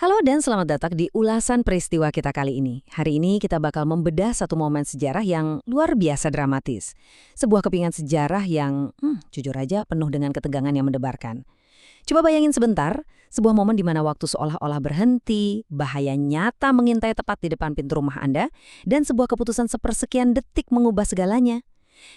Halo dan selamat datang di ulasan peristiwa kita kali ini. Hari ini kita bakal membedah satu momen sejarah yang luar biasa dramatis. Sebuah kepingan sejarah yang, jujur aja penuh dengan ketegangan yang mendebarkan. Coba bayangin sebentar, sebuah momen di mana waktu seolah-olah berhenti, bahaya nyata mengintai tepat di depan pintu rumah Anda, dan sebuah keputusan sepersekian detik mengubah segalanya.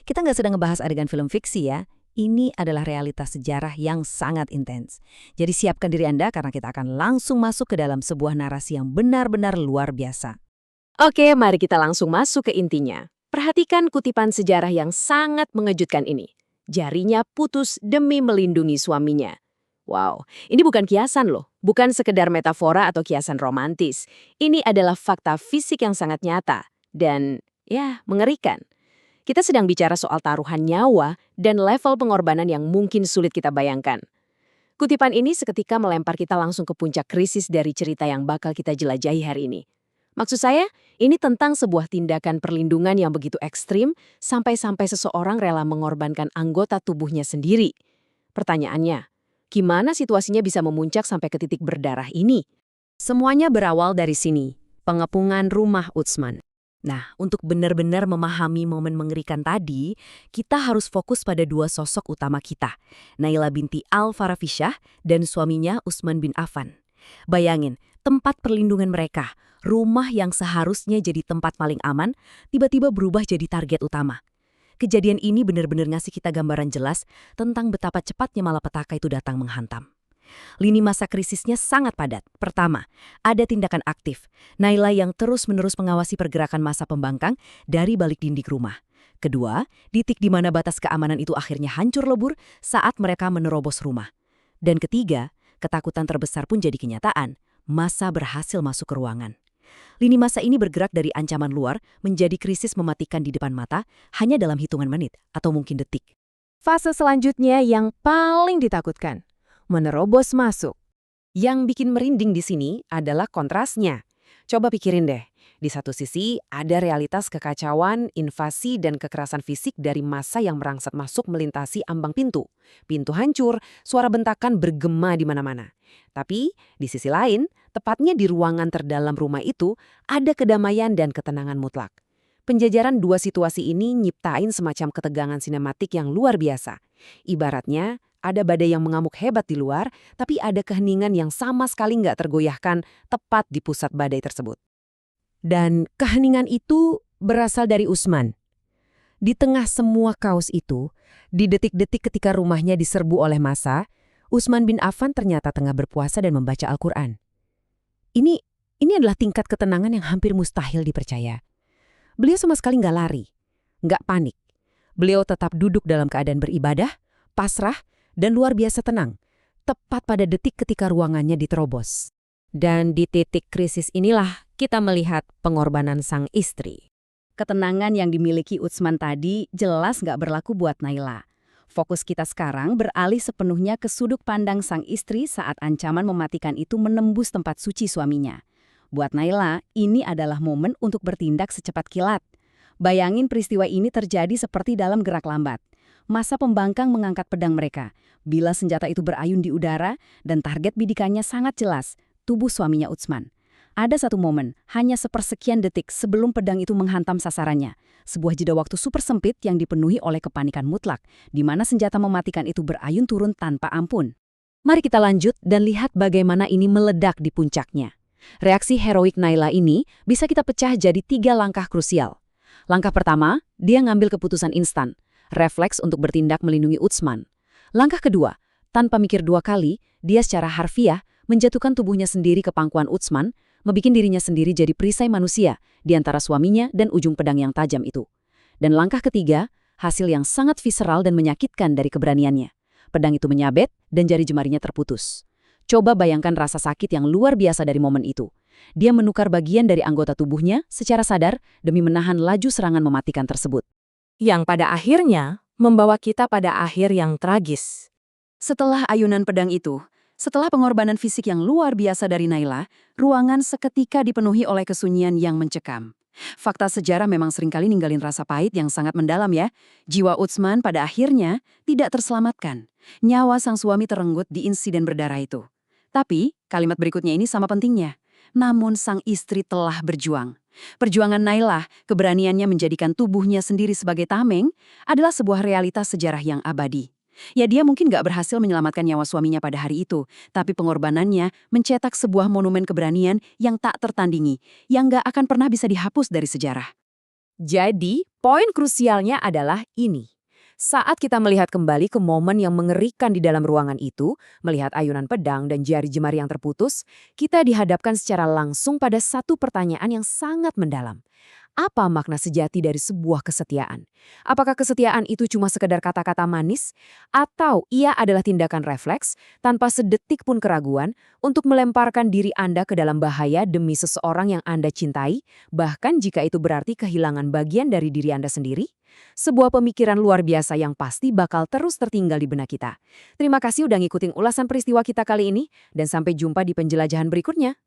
Kita nggak sedang ngebahas adegan film fiksi ya. Ini adalah realitas sejarah yang sangat intens. Jadi siapkan diri Anda karena kita akan langsung masuk ke dalam sebuah narasi yang benar-benar luar biasa. Oke, mari kita langsung masuk ke intinya. Perhatikan kutipan sejarah yang sangat mengejutkan ini. Jarinya putus demi melindungi suaminya. Wow, ini bukan kiasan loh. Bukan sekedar metafora atau kiasan romantis. Ini adalah fakta fisik yang sangat nyata. Dan, ya, mengerikan. Kita sedang bicara soal taruhan nyawa dan level pengorbanan yang mungkin sulit kita bayangkan. Kutipan ini seketika melempar kita langsung ke puncak krisis dari cerita yang bakal kita jelajahi hari ini. Maksud saya, ini tentang sebuah tindakan perlindungan yang begitu ekstrim sampai-sampai seseorang rela mengorbankan anggota tubuhnya sendiri. Pertanyaannya, gimana situasinya bisa memuncak sampai ke titik berdarah ini? Semuanya berawal dari sini, pengepungan rumah Utsman. Nah, untuk benar-benar memahami momen mengerikan tadi, kita harus fokus pada dua sosok utama kita, Naila binti Al-Farafishah dan suaminya Utsman bin Affan. Bayangin, tempat perlindungan mereka, rumah yang seharusnya jadi tempat paling aman, tiba-tiba berubah jadi target utama. Kejadian ini benar-benar ngasih kita gambaran jelas tentang betapa cepatnya malapetaka itu datang menghantam. Lini masa krisisnya sangat padat. Pertama, ada tindakan aktif. Naila yang terus-menerus mengawasi pergerakan massa pembangkang dari balik dinding rumah. Kedua, titik di mana batas keamanan itu akhirnya hancur lebur saat mereka menerobos rumah. Dan ketiga, ketakutan terbesar pun jadi kenyataan. Massa berhasil masuk ke ruangan. Lini masa ini bergerak dari ancaman luar menjadi krisis mematikan di depan mata hanya dalam hitungan menit atau mungkin detik. Fase selanjutnya yang paling ditakutkan. Menerobos masuk. Yang bikin merinding di sini adalah kontrasnya. Coba pikirin deh, di satu sisi ada realitas kekacauan, invasi, dan kekerasan fisik dari massa yang merangsek masuk melintasi ambang pintu. Pintu hancur, suara bentakan bergema di mana-mana. Tapi, di sisi lain, tepatnya di ruangan terdalam rumah itu, ada kedamaian dan ketenangan mutlak. Penjajaran dua situasi ini nyiptain semacam ketegangan sinematik yang luar biasa. Ibaratnya, ada badai yang mengamuk hebat di luar, tapi ada keheningan yang sama sekali nggak tergoyahkan tepat di pusat badai tersebut. Dan keheningan itu berasal dari Utsman. Di tengah semua kaos itu, di detik-detik ketika rumahnya diserbu oleh massa, Utsman bin Affan ternyata tengah berpuasa dan membaca Al-Quran. Ini adalah tingkat ketenangan yang hampir mustahil dipercaya. Beliau sama sekali nggak lari, nggak panik. Beliau tetap duduk dalam keadaan beribadah, pasrah, dan luar biasa tenang, tepat pada detik ketika ruangannya diterobos. Dan di titik krisis inilah kita melihat pengorbanan sang istri. Ketenangan yang dimiliki Utsman tadi jelas nggak berlaku buat Naila. Fokus kita sekarang beralih sepenuhnya ke sudut pandang sang istri saat ancaman mematikan itu menembus tempat suci suaminya. Buat Naila, ini adalah momen untuk bertindak secepat kilat. Bayangin peristiwa ini terjadi seperti dalam gerak lambat. Massa pembangkang mengangkat pedang mereka. Bila senjata itu berayun di udara dan target bidikannya sangat jelas, tubuh suaminya Utsman. Ada satu momen, hanya sepersekian detik sebelum pedang itu menghantam sasarannya. Sebuah jeda waktu super sempit yang dipenuhi oleh kepanikan mutlak, di mana senjata mematikan itu berayun turun tanpa ampun. Mari kita lanjut dan lihat bagaimana ini meledak di puncaknya. Reaksi heroik Naila ini bisa kita pecah jadi 3 langkah krusial. Langkah pertama, dia ngambil keputusan instan. Refleks untuk bertindak melindungi Utsman. Langkah kedua, tanpa mikir 2 kali, dia secara harfiah menjatuhkan tubuhnya sendiri ke pangkuan Utsman, membikin dirinya sendiri jadi perisai manusia di antara suaminya dan ujung pedang yang tajam itu. Dan langkah ketiga, hasil yang sangat visceral dan menyakitkan dari keberaniannya. Pedang itu menyabet dan jari jemarinya terputus. Coba bayangkan rasa sakit yang luar biasa dari momen itu. Dia menukar bagian dari anggota tubuhnya secara sadar demi menahan laju serangan mematikan tersebut. Yang pada akhirnya membawa kita pada akhir yang tragis. Setelah ayunan pedang itu, setelah pengorbanan fisik yang luar biasa dari Naila, ruangan seketika dipenuhi oleh kesunyian yang mencekam. Fakta sejarah memang seringkali ninggalin rasa pahit yang sangat mendalam ya. Jiwa Utsman pada akhirnya tidak terselamatkan. Nyawa sang suami terenggut di insiden berdarah itu. Tapi, kalimat berikutnya ini sama pentingnya. Namun sang istri telah berjuang. Perjuangan Nailah, keberaniannya menjadikan tubuhnya sendiri sebagai tameng, adalah sebuah realitas sejarah yang abadi. Ya dia mungkin gak berhasil menyelamatkan nyawa suaminya pada hari itu, tapi pengorbanannya mencetak sebuah monumen keberanian yang tak tertandingi, yang gak akan pernah bisa dihapus dari sejarah. Jadi, poin krusialnya adalah ini. Saat kita melihat kembali ke momen yang mengerikan di dalam ruangan itu, melihat ayunan pedang dan jari jemari yang terputus, kita dihadapkan secara langsung pada satu pertanyaan yang sangat mendalam. Apa makna sejati dari sebuah kesetiaan? Apakah kesetiaan itu cuma sekedar kata-kata manis? Atau ia adalah tindakan refleks, tanpa sedetik pun keraguan, untuk melemparkan diri Anda ke dalam bahaya demi seseorang yang Anda cintai, bahkan jika itu berarti kehilangan bagian dari diri Anda sendiri? Sebuah pemikiran luar biasa yang pasti bakal terus tertinggal di benak kita. Terima kasih udah ngikutin ulasan peristiwa kita kali ini, dan sampai jumpa di penjelajahan berikutnya.